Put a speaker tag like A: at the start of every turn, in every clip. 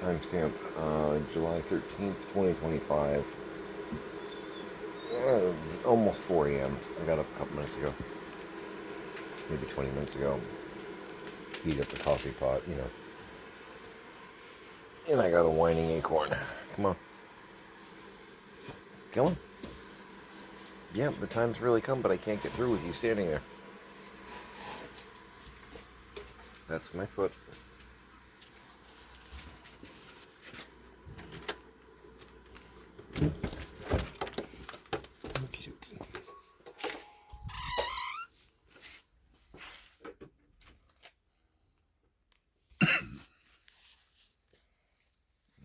A: Timestamp, July 13th, 2025. Almost 4 a.m. I got up a couple minutes ago. Maybe 20 minutes ago. Heat up the coffee pot, And I got a whining acorn. Come on. Come on. Yeah, the time's really come, but I can't get through with you standing there. That's my foot. Okie dokie. I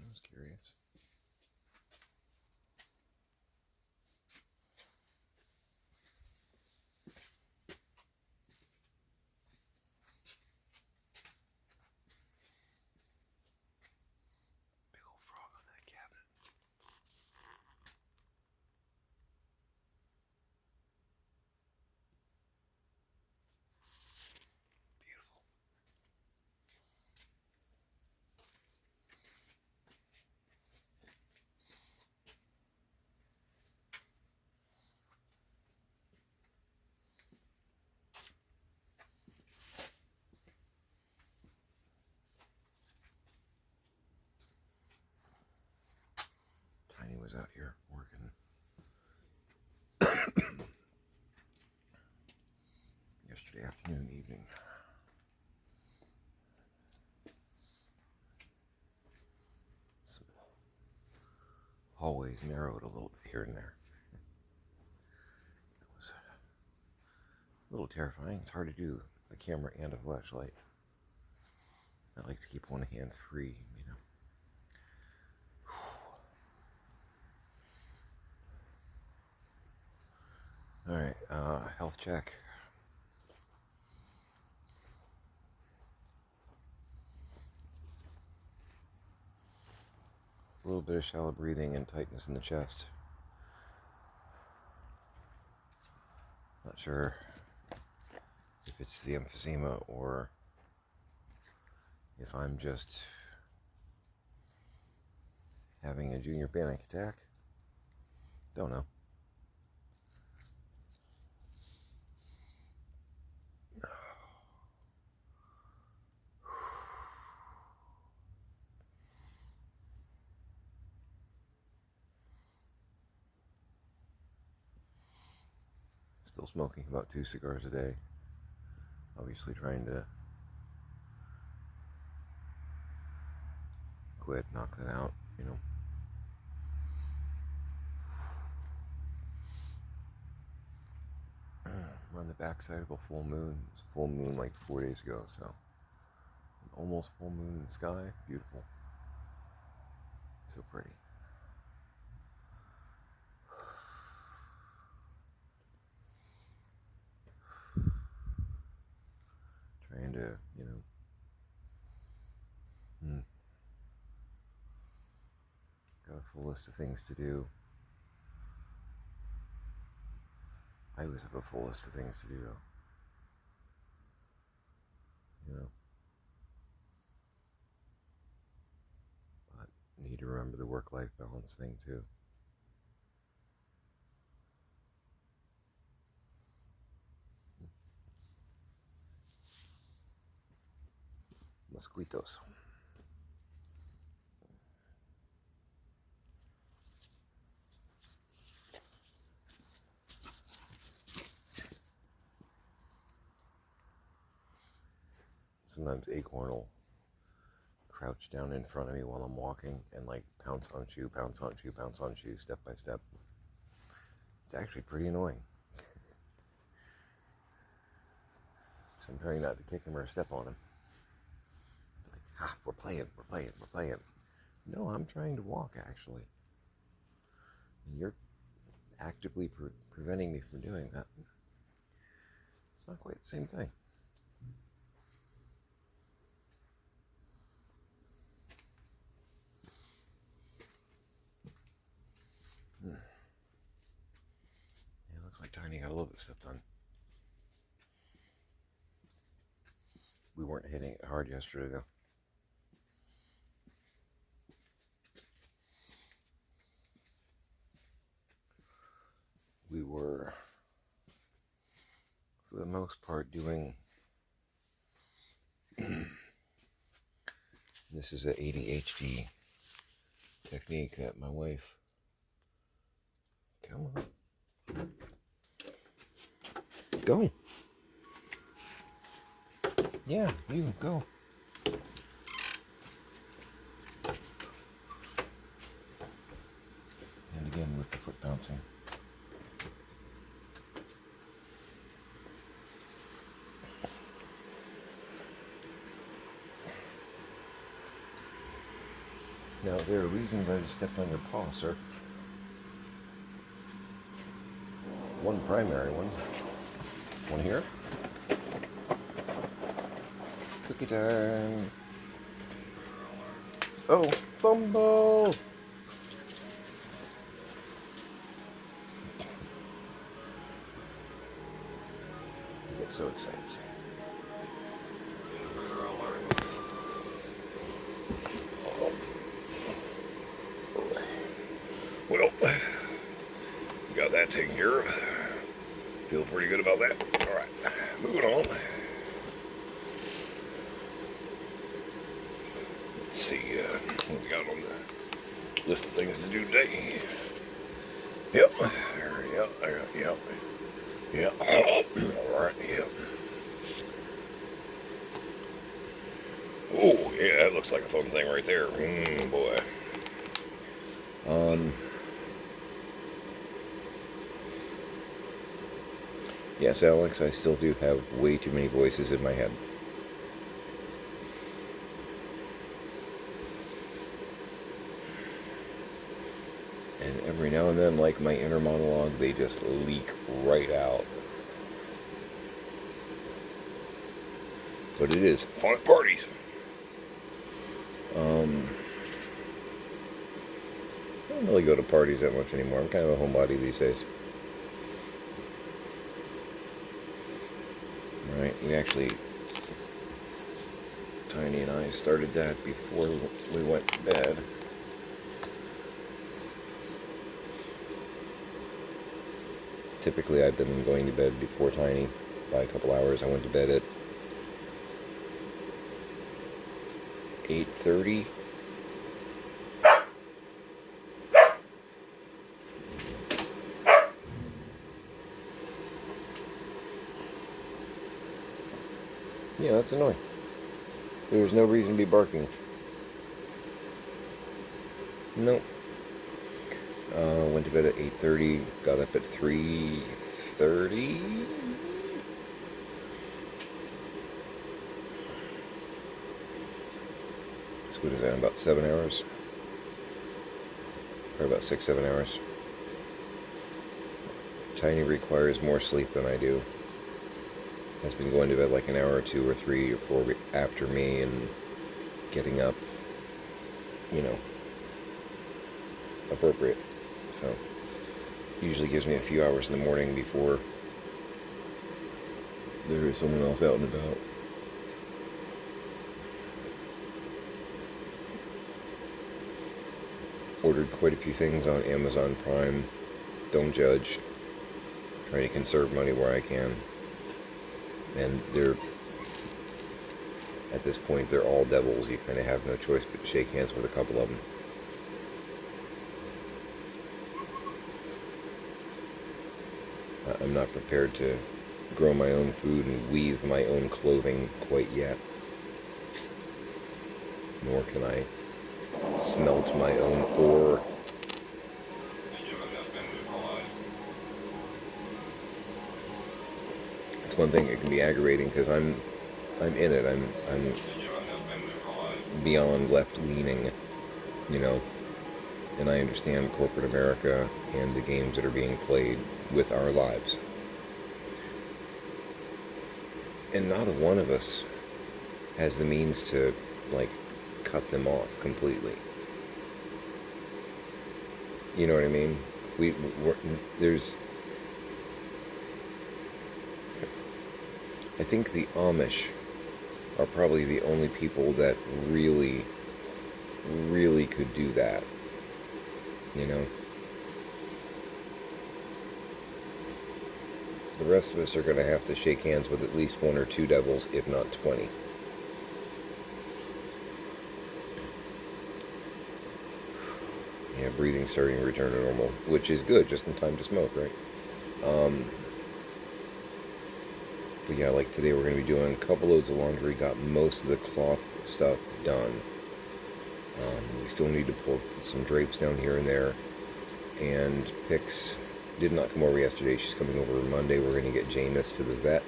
A: was curious. Big old frog on that cabinet. Beautiful. Tiny was out here working yesterday afternoon, evening. Some hallways narrowed a little bit here and there. It was a little terrifying. It's hard to do the camera and a flashlight. I like to keep one hand free, Alright, health check. A little bit of shallow breathing and tightness in the chest. Not sure if it's the emphysema or if I'm just having a junior panic attack. Don't know. Still smoking about 2 cigars a day. Obviously trying to quit, knock that out, We're on the backside of a full moon. It was a full moon like 4 days ago, so an almost full moon in the sky. Beautiful. So pretty. Trying to, got a full list of things to do. I always have a full list of things to do, though. But need to remember the work-life balance thing, too. Mosquitos. Sometimes Acorn will crouch down in front of me while I'm walking and like pounce on shoe, pounce on shoe, pounce on shoe, step by step. It's actually pretty annoying. So I'm trying not to kick him or step on him. It's like, we're playing. No, I'm trying to walk, actually. And you're actively preventing me from doing that. It's not quite the same thing. Yeah, looks like Tiny got a little bit stepped on. We weren't hitting it hard yesterday, though. most part doing. This is a ADHD technique that my wife. Come on. Go. Yeah, you go. And again with the foot bouncing. Now, there are reasons I just stepped on your paw, sir. One primary one. One here. Cookie time. Oh, fumble! You get so excited. Well, got that taken care of. Feel pretty good about that. All right, moving on. Let's see what we got on the list of things to do today. Yep. Yep. All right. Yep. Oh, yeah, that looks like a fun thing right there. Boy. Yes, Alex, I still do have way too many voices in my head. And every now and then, like my inner monologue, they just leak right out. But it is fun at parties. I don't really go to parties that much anymore. I'm kind of a homebody these days. Right, we actually, Tiny and I started that before we went to bed. Typically, I've been going to bed before Tiny by a couple hours. I went to bed at 8:30. Yeah, that's annoying. There's no reason to be barking. Nope. Went to bed at 8:30, got up at 3:30. So what is that, about 7 hours? Or about 6-7 hours. Tiny requires more sleep than I do. Has been going to bed like an hour or 2 or 3 or 4 after me and getting up, appropriate. So, usually gives me a few hours in the morning before there is someone else out and about. Ordered quite a few things on Amazon Prime. Don't judge. Trying to conserve money where I can. And at this point, they're all devils. You kind of have no choice but to shake hands with a couple of them. I'm not prepared to grow my own food and weave my own clothing quite yet. Nor can I smelt my own ore. It's one thing, it can be aggravating because I'm in it. I'm beyond left-leaning, and I understand corporate America and the games that are being played with our lives. And not a one of us has the means to, cut them off completely. You know what I mean? I think the Amish are probably the only people that really, really could do that. The rest of us are going to have to shake hands with at least one or two devils, if not 20. Yeah, breathing starting to return to normal, which is good, just in time to smoke, right? But yeah, like today we're going to be doing a couple loads of laundry, got most of the cloth stuff done. We still need to pull some drapes down here and there. And Pix did not come over yesterday. She's coming over Monday. We're going to get Jameis to the vet,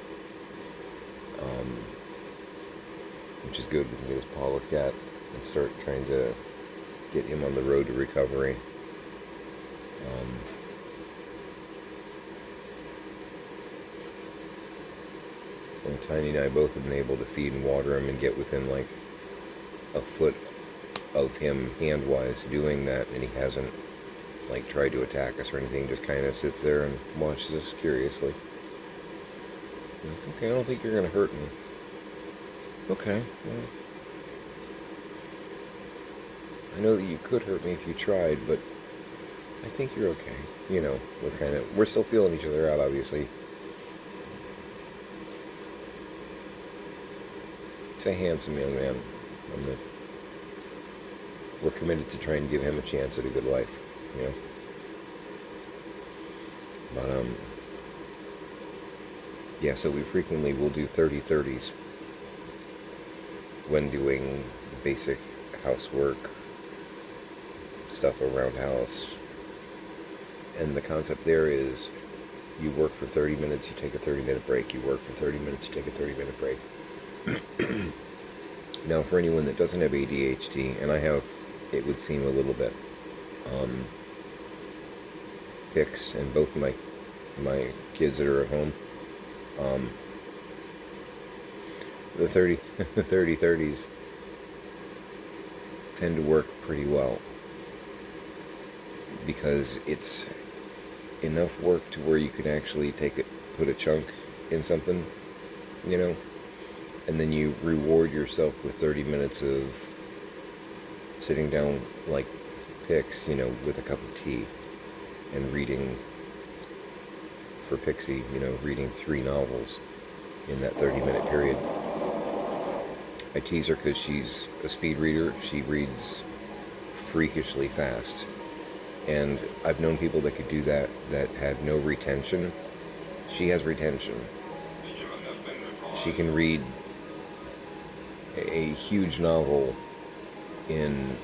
A: which is good. We can get his paw looked at and start trying to get him on the road to recovery. And Tiny and I both have been able to feed and water him and get within like a foot of him hand-wise doing that, and he hasn't like tried to attack us or anything, just kind of sits there and watches us curiously. Like, okay, I don't think you're going to hurt me. Okay, well, I know that you could hurt me if you tried, but I think you're okay. You know, we're still feeling each other out, obviously. He's a handsome young man. We're committed to trying to give him a chance at a good life, you know. But, yeah, so we frequently will do 30-30s when doing basic housework, stuff around house. And the concept there is you work for 30 minutes, you take a 30-minute break. You work for 30 minutes, you take a 30-minute break. Now, for anyone that doesn't have ADHD, and I have, it would seem a little bit, Pix and both of my kids that are at home, the 30-30s tend to work pretty well because it's enough work to where you can actually put a chunk in something, you know, and then you reward yourself with 30 minutes of sitting down like Pix, you know, with a cup of tea and reading, for Pixie, you know, reading 3 novels in that 30-minute period. I tease her because she's a speed reader. She reads freakishly fast. And I've known people that could do that had no retention. She has retention. She can read a huge novel in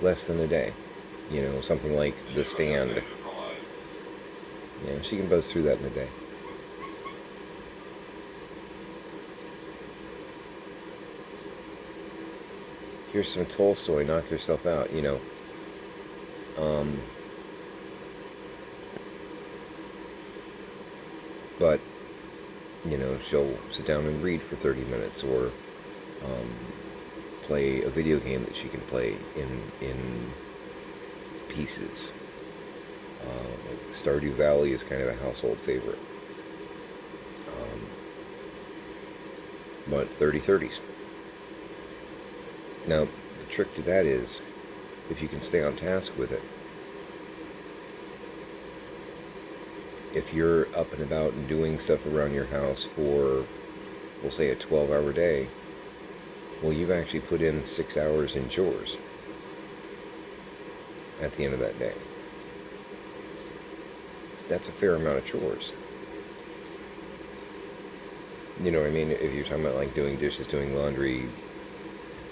A: less than a day. You know, something like The Stand. Yeah, she can buzz through that in a day. Here's some Tolstoy, knock yourself out, you know. But, you know, she'll sit down and read for 30 minutes or play a video game that she can play in pieces. Like Stardew Valley is kind of a household favorite. But 30-30s. Now, the trick to that is, if you can stay on task with it, if you're up and about and doing stuff around your house for, we'll say, a 12-hour day, well, you've actually put in 6 hours in chores at the end of that day. That's a fair amount of chores. You know what I mean? If you're talking about like doing dishes, doing laundry,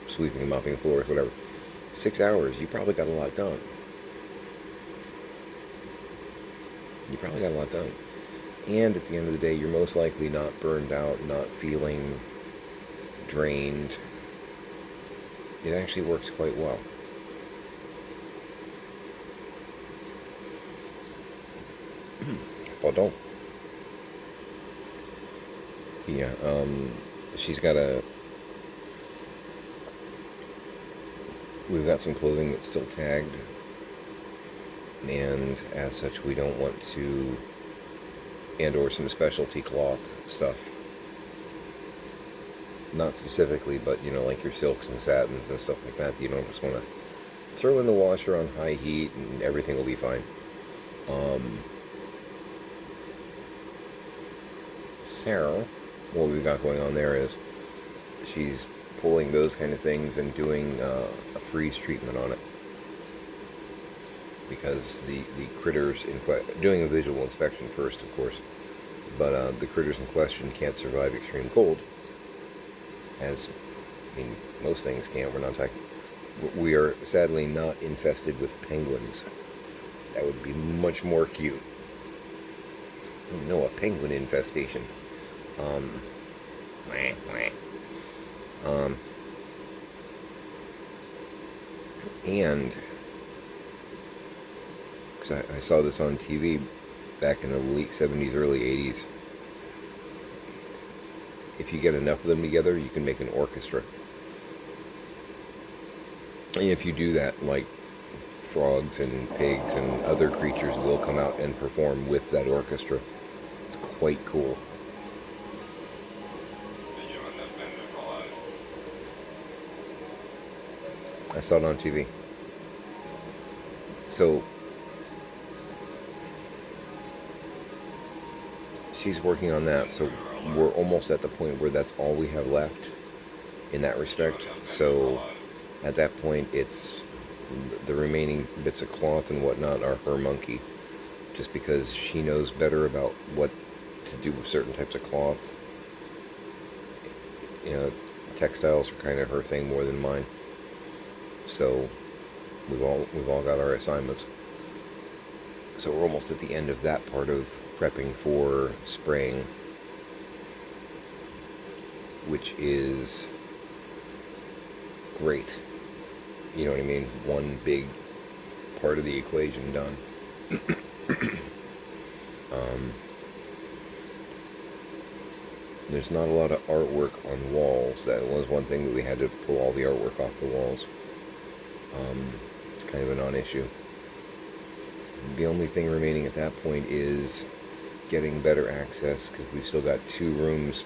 A: sweeping and mopping floors, whatever, 6 hours, you probably got a lot done. You probably got a lot done. And at the end of the day, you're most likely not burned out, not feeling drained. It actually works quite well. Pardon. Yeah, she's got we've got some clothing that's still tagged, and as such we don't want to, or some specialty cloth stuff. Not specifically, but, you know, like your silks and satins and stuff like that, you don't just want to throw in the washer on high heat and everything will be fine. Sarah, what we've got going on there is she's pulling those kind of things and doing a freeze treatment on it. Because the critters doing a visual inspection first, of course, but the critters in question can't survive extreme cold, as I mean most things can't. We're not talking. We are sadly not infested with penguins. That would be much more cute. No, a penguin infestation. Wah, wah. And because I saw this on TV back in the late 70s, early 80s. If you get enough of them together, you can make an orchestra. And if you do that, like frogs and pigs and other creatures will come out and perform with that orchestra. It's quite cool. I saw it on TV. So she's working on that, so we're almost at the point where that's all we have left in that respect. So at that point, it's the remaining bits of cloth and whatnot are her monkey, just because she knows better about what to do with certain types of cloth. You know, textiles are kind of her thing more than mine. So we've all got our assignments. So we're almost at the end of that part of prepping for spraying, which is great. You know what I mean? One big part of the equation done. There's not a lot of artwork on walls. That was one thing that we had to pull all the artwork off the walls. It's kind of a non-issue. The only thing remaining at that point is getting better access, because we've still got 2 rooms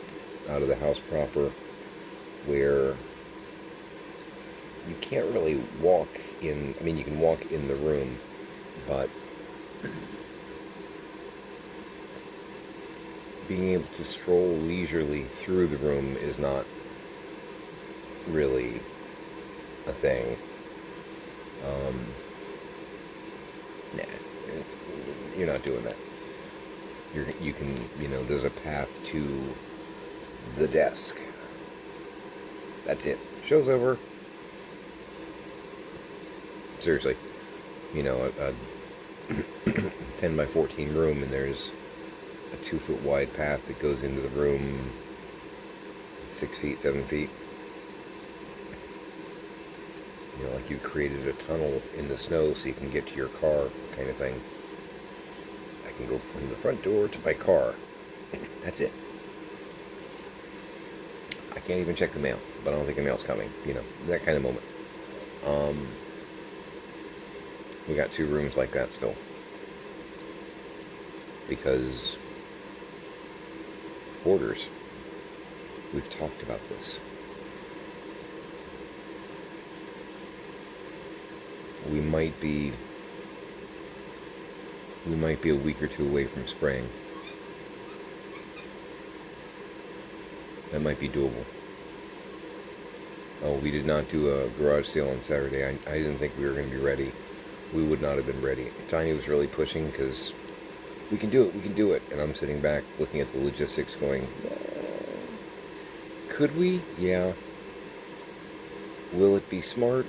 A: out of the house proper where you can't really walk in. I mean, you can walk in the room, but being able to stroll leisurely through the room is not really a thing. Nah, you're not doing that. You can, there's a path to the desk. That's it. Show's over. Seriously, a 10 by 14 room, and there's a 2-foot wide path that goes into the room, 6 feet, 7 feet. Like you created a tunnel in the snow so you can get to your car, kind of thing. I can go from the front door to my car. That's it. I can't even check the mail, but I don't think the mail's coming. That kind of moment. We got 2 rooms like that still. Because hoarders. We've talked about this. We might be a week or 2 away from spraying. That might be doable. Oh, we did not do a garage sale on Saturday. I didn't think we were going to be ready. We would not have been ready. Tiny was really pushing because we can do it. And I'm sitting back looking at the logistics going, could we? Yeah. Will it be smart?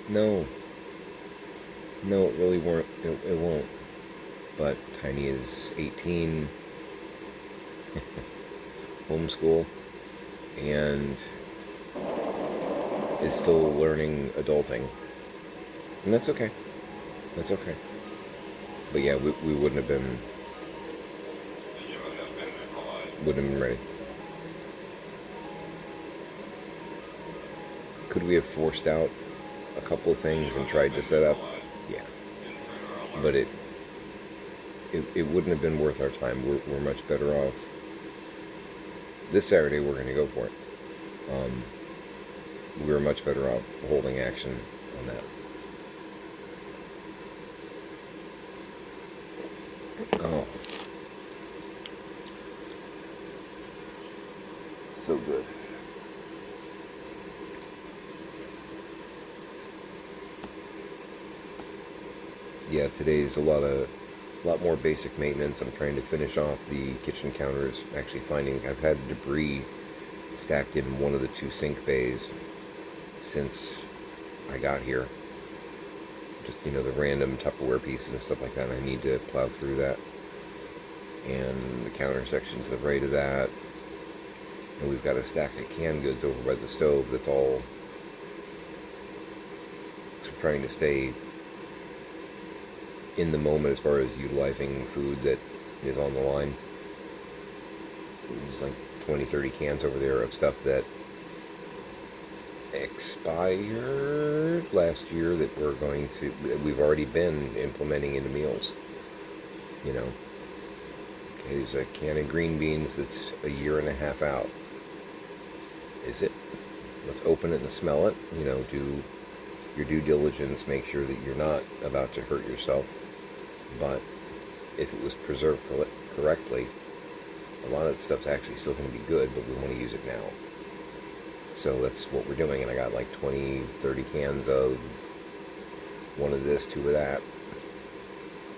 A: No. No, it really won't. It won't. But Tiny is 18, homeschool, and is still learning adulting. And that's okay. That's okay. But yeah, we wouldn't have been ready. Could we have forced out a couple of things and tried to set up? Yeah. But it wouldn't have been worth our time. We're much better off. This Saturday we're going to go for it. We're much better off holding action on that. Oh. so good. Yeah, today's a lot more basic maintenance. I'm trying to finish off the kitchen counters. Actually finding I've had debris stacked in one of the two sink bays since I got here. Just, the random Tupperware pieces and stuff like that. I need to plow through that. And the counter section to the right of that. And we've got a stack of canned goods over by the stove that's all trying to stay in the moment as far as utilizing food that is on the line. There's like 20, 30 cans over there of stuff that expired last year that we've already been implementing into meals. Okay, there's a can of green beans that's a year and a half out. Is it? Let's open it and smell it. Do your due diligence, make sure that you're not about to hurt yourself. But if it was preserved correctly, a lot of the stuff's actually still going to be good, but we want to use it now. So that's what we're doing, and I got like 20, 30 cans of one of this, two of that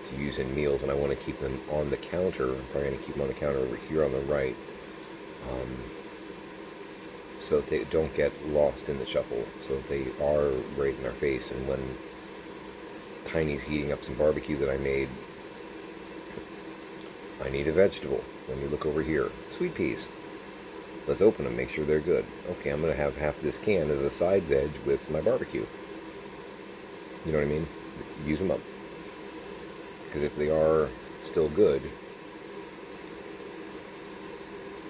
A: to use in meals, and I want to keep them on the counter. I'm probably going to keep them on the counter over here on the right, so that they don't get lost in the shuffle, so that they are right in our face. And when Tiny's heating up some barbecue that I made, I need a vegetable. Let me look over here. Sweet peas. Let's open them, make sure they're good. Okay, I'm going to have half this can as a side veg with my barbecue. You know what I mean? Use them up. Because if they are still good,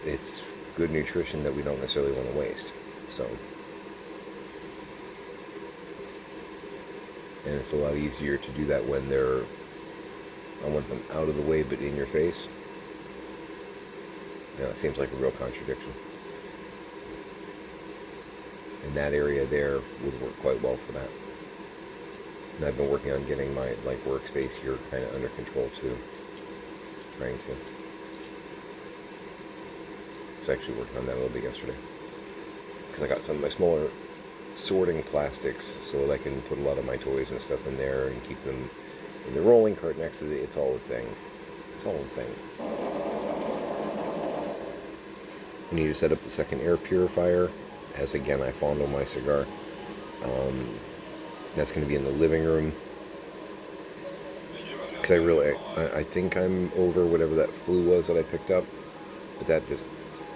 A: it's good nutrition that we don't necessarily want to waste. So, and it's a lot easier to do that when I want them out of the way but in your face. It seems like a real contradiction. And that area there would work quite well for that. And I've been working on getting my workspace here kind of under control too. Trying to. I was actually working on that a little bit yesterday. Because I got some of my smaller sorting plastics so that I can put a lot of my toys and stuff in there and keep them in the rolling cart next to it's all a thing. It's all a thing. I need to set up the second air purifier, as again I fondle my cigar. That's going to be in the living room. Because I think I'm over whatever that flu was that I picked up, but that just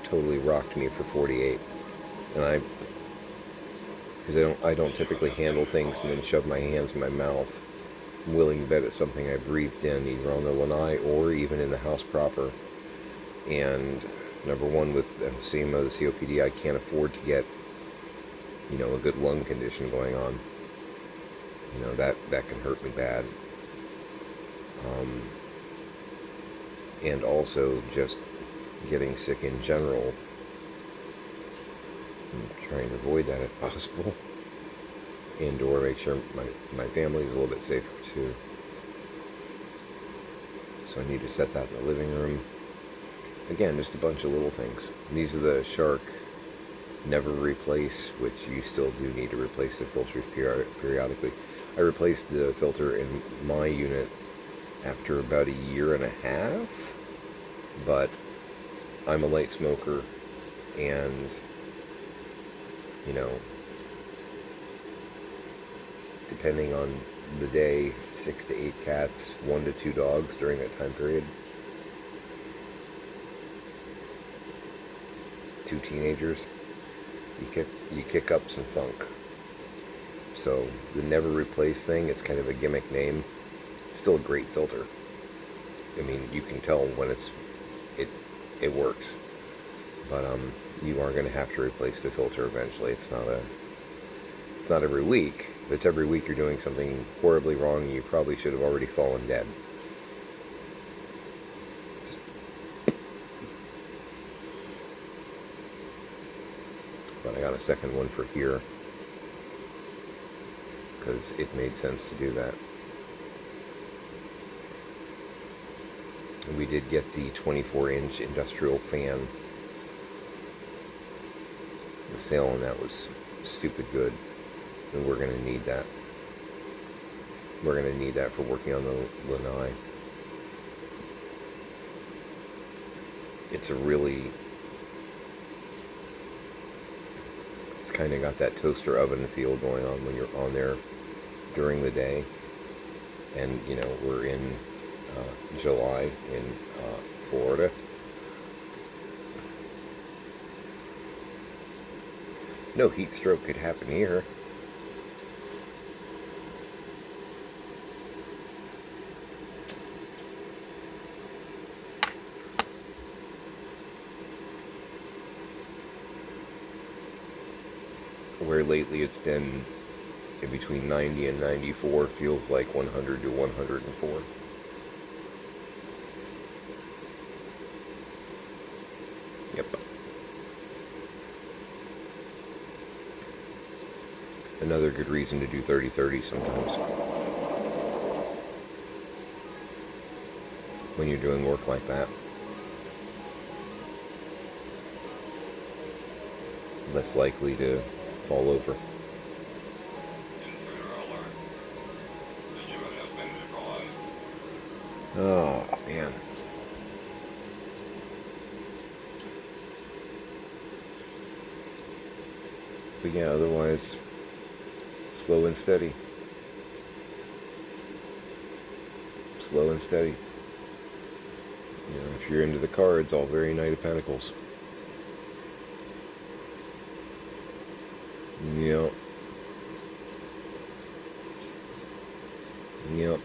A: totally rocked me for 48. And because I don't typically handle things and then shove my hands in my mouth. I'm willing to bet it's something I breathed in, either on the lanai or even in the house proper. And number one, with emphysema, the COPD, I can't afford to get, a good lung condition going on. That can hurt me bad. And also just getting sick in general. I'm trying to avoid that if possible. And or make sure my family is a little bit safer too. So I need to set that in the living room. Again, just a bunch of little things. These are the Shark Never Replace, which you still do need to replace the filters periodically. I replaced the filter in my unit after about a year and a half, but I'm a light smoker, and depending on the day, 6 to 8 cats, 1 to 2 dogs during that time period, 2 teenagers, you kick up some funk. So the Never Replace thing, it's kind of a gimmick name. It's still a great filter. I mean, you can tell when it works. But you are going to have to replace the filter eventually. It's not every week. If it's every week, you're doing something horribly wrong, and you probably should have already fallen dead. But I got a second one for here, because it made sense to do that. And we did get the 24-inch industrial fan The sale on that was stupid good, and we're going to need that. We're going to need that for working on the Lanai. It's kind of got that toaster oven feel going on when you're on there during the day. And, we're in July in Florida. No heat stroke could happen here. Where lately it's been in between 90 and 94, feels like 100 to 104. Yep. Another good reason to do 30-30 sometimes. When you're doing work like that. Less likely to fall over. Oh, man. But yeah, otherwise, slow and steady. Slow and steady. If you're into the cards, all very Knight of Pentacles. Yep. Yep.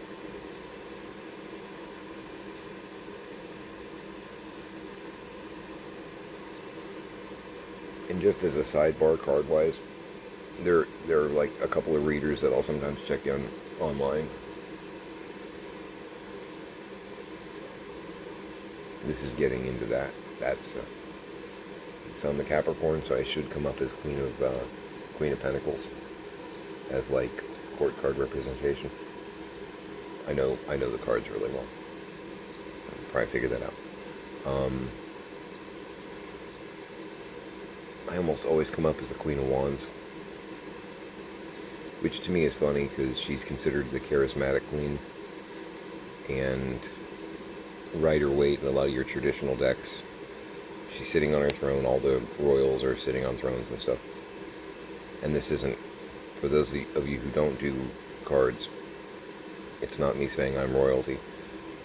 A: And just as a sidebar, card-wise, there are like a couple of readers that I'll sometimes check in online. This is getting into that. That's it's on the Capricorn, so I should come up as Queen of Pentacles, as like court card representation. I know the cards really well. I'll probably figure that out. I almost always come up as the Queen of Wands, which to me is funny because she's considered the charismatic queen, and Rider-Waite in a lot of your traditional decks, she's sitting on her throne. All the royals are sitting on thrones and stuff. And this isn't, for those of you who don't do cards, it's not me saying I'm royalty.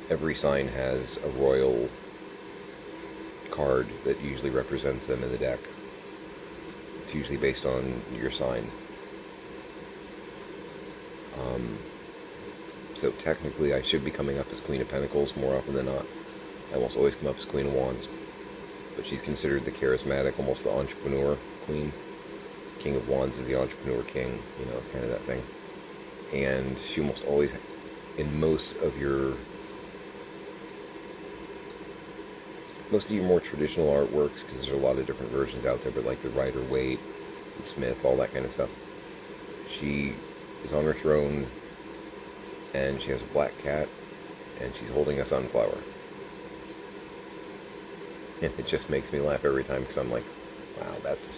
A: Every sign has a royal card that usually represents them in the deck. It's usually based on your sign. So technically I should be coming up as Queen of Pentacles more often than not. I almost always come up as Queen of Wands. But she's considered the charismatic, almost the entrepreneur queen. King of Wands is the entrepreneur king. It's kind of that thing. And she almost always, in most of your more traditional artworks, because there's a lot of different versions out there, but like the Rider-Waite, the Smith, all that kind of stuff, she is on her throne, and she has a black cat, and she's holding a sunflower. And it just makes me laugh every time, because I'm like, wow, that's...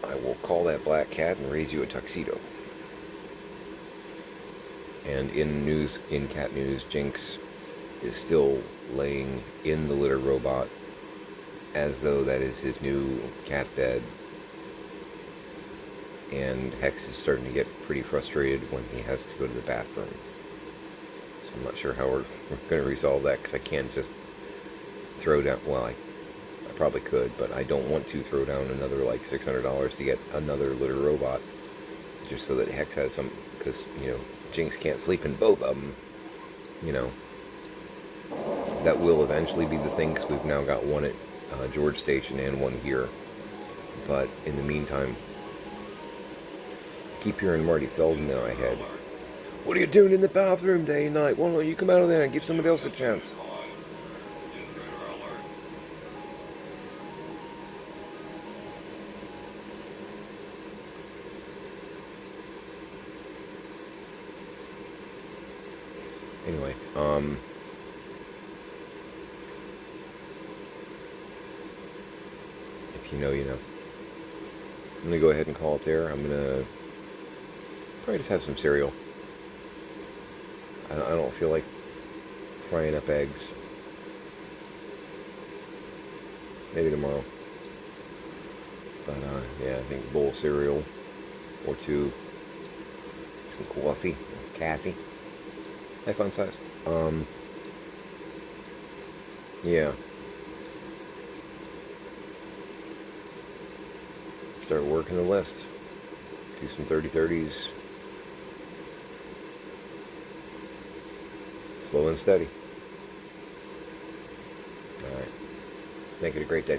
A: I will call that black cat and raise you a tuxedo. And in cat news, Jinx is still laying in the litter robot as though that is his new cat bed. And Hex is starting to get pretty frustrated when he has to go to the bathroom. So I'm not sure how we're going to resolve that, because I can't just throw down... Well, I probably could, but I don't want to throw down another like $600 to get another litter robot, just so that Hex has some... Because, Jinx can't sleep in both of them. That will eventually be the thing, because we've now got one at George Station and one here. But in the meantime, I keep hearing Marty Feldman in my head. What are you doing in the bathroom day and night? Why don't you come out of there and give somebody else a chance? Anyway, If you know, you know. I'm going to go ahead and call it there. I'm going to probably just have some cereal. I don't feel like frying up eggs. Maybe tomorrow. But yeah, I think a bowl of cereal or two. Some coffee. Kathy. Hi, fun size. Yeah. Start working the list. Do some 30-30s. Slow and steady. Alright. Make it a great day.